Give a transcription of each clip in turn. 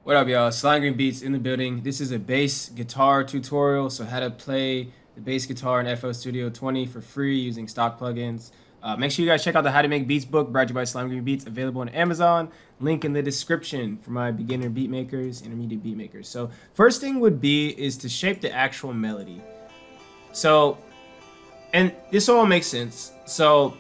What up, y'all? Slime Green Beats in the building. This is a bass guitar tutorial, so how to play the bass guitar in FL Studio 20 for free using stock plugins. Make sure you guys check out the How to Make Beats book brought to you by Slime Green Beats, available on Amazon. Link in the description for my beginner beat makers, intermediate beat makers. So first thing would be is to shape the actual melody. So, and this all makes sense. So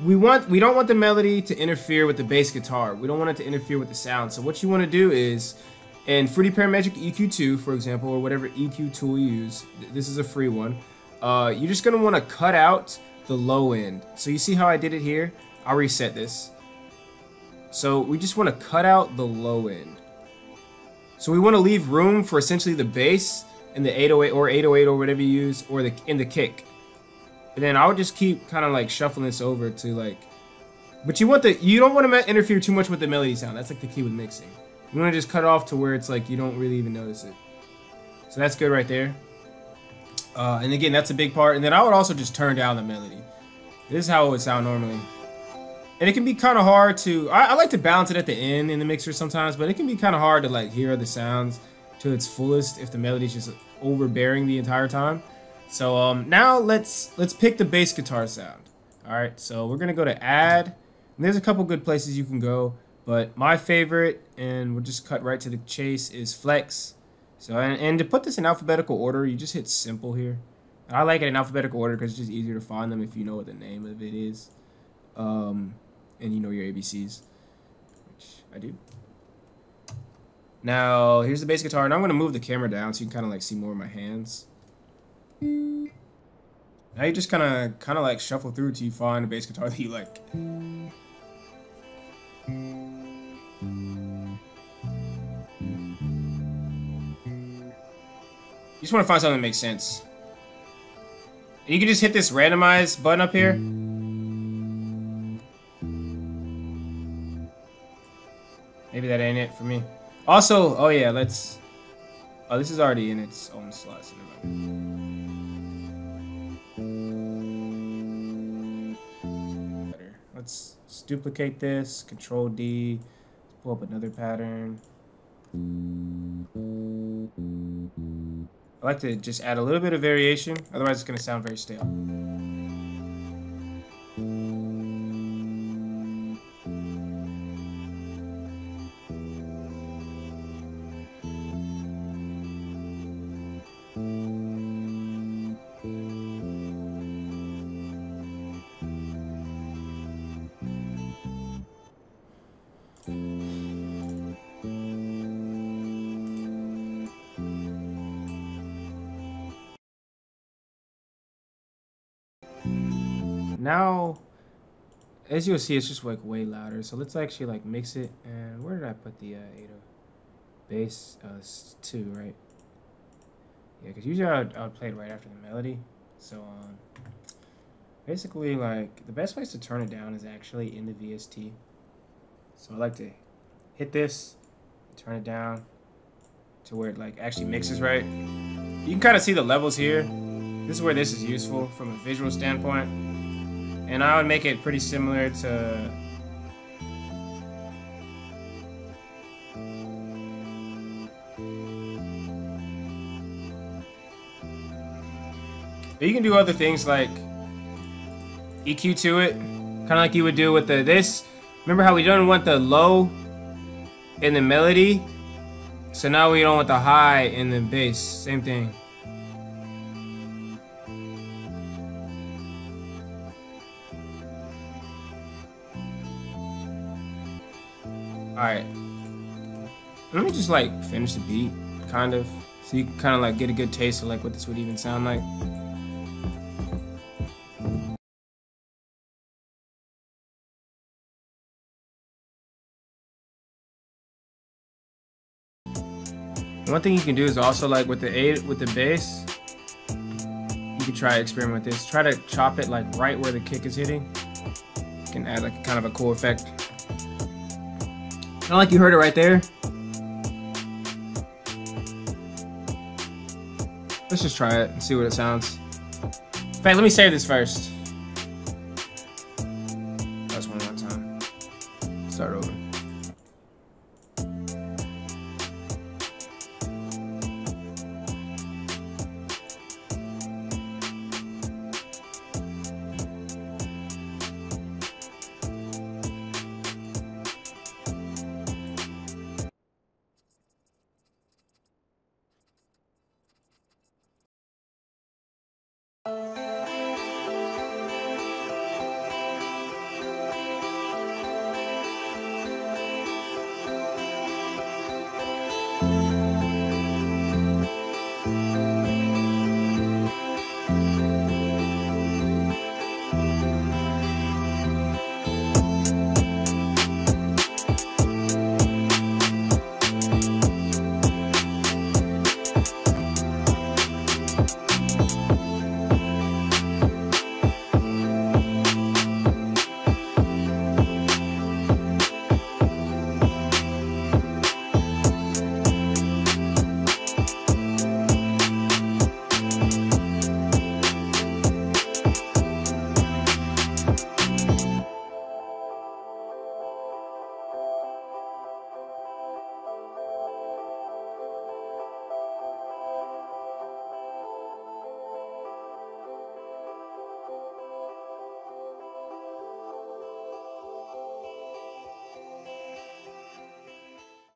we don't want the melody to interfere with the bass guitar. We don't want it to interfere with the sound. So what you want to do is, in Fruity Parametric EQ2, for example, or whatever EQ tool you use, this is a free one, you're just going to want to cut out the low end. So you see how I did it here? I'll reset this. So we just want to cut out the low end. So we want to leave room for essentially the bass and the 808 or 808 or whatever you use, or in the kick. And then I would just keep kind of like shuffling this over to like, but you don't want to interfere too much with the melody sound. That's like the key with mixing. You want to just cut it off to where it's like you don't really even notice it. So that's good right there. And again, that's a big part. And then I would also just turn down the melody. This is how it would sound normally. And it can be kind of hard to, I like to balance it at the end in the mixer sometimes, but it can be kind of hard to like hear the sounds to its fullest if the melody's just overbearing the entire time. So now let's pick the bass guitar sound. All right, so we're gonna go to add. And there's a couple good places you can go, but my favorite, and we'll just cut right to the chase, is flex. So and to put this in alphabetical order, you just hit simple here. And I like it in alphabetical order because it's just easier to find them if you know what the name of it is, and you know your ABCs, which I do. Now here's the bass guitar, and I'm gonna move the camera down so you can kind of like see more of my hands. Now you just kind of like shuffle through till you find a bass guitar that you like. You just want to find something that makes sense. And you can just hit this randomize button up here. Maybe that ain't it for me. Also, oh yeah, this is already in its own slot. So let's duplicate this, Control D, pull up another pattern. I like to just add a little bit of variation, otherwise it's going to sound very stale. Now, as you'll see, it's just like way louder. So let's actually like mix it. And where did I put the bass? 2, right? Yeah, because usually I would play it right after the melody. So basically, like the best place to turn it down is actually in the VST. So I like to hit this, turn it down to where it like actually mixes right. You can kind of see the levels here. This is where this is useful from a visual standpoint. And I would make it pretty similar to but you can do other things like EQ to it, kind of like you would do with this. Remember how we don't want the low in the melody? So now we don't want the high in the bass. Same thing. Alright, let me just like finish the beat, kind of, so you can kind of like get a good taste of like what this would even sound like. One thing you can do is also like with the bass, you can try to experiment with this. Try to chop it like right where the kick is hitting. You can add like kind of a cool effect. Kind of like you heard it right there. Let's just try it and see what it sounds. In fact, let me save this first.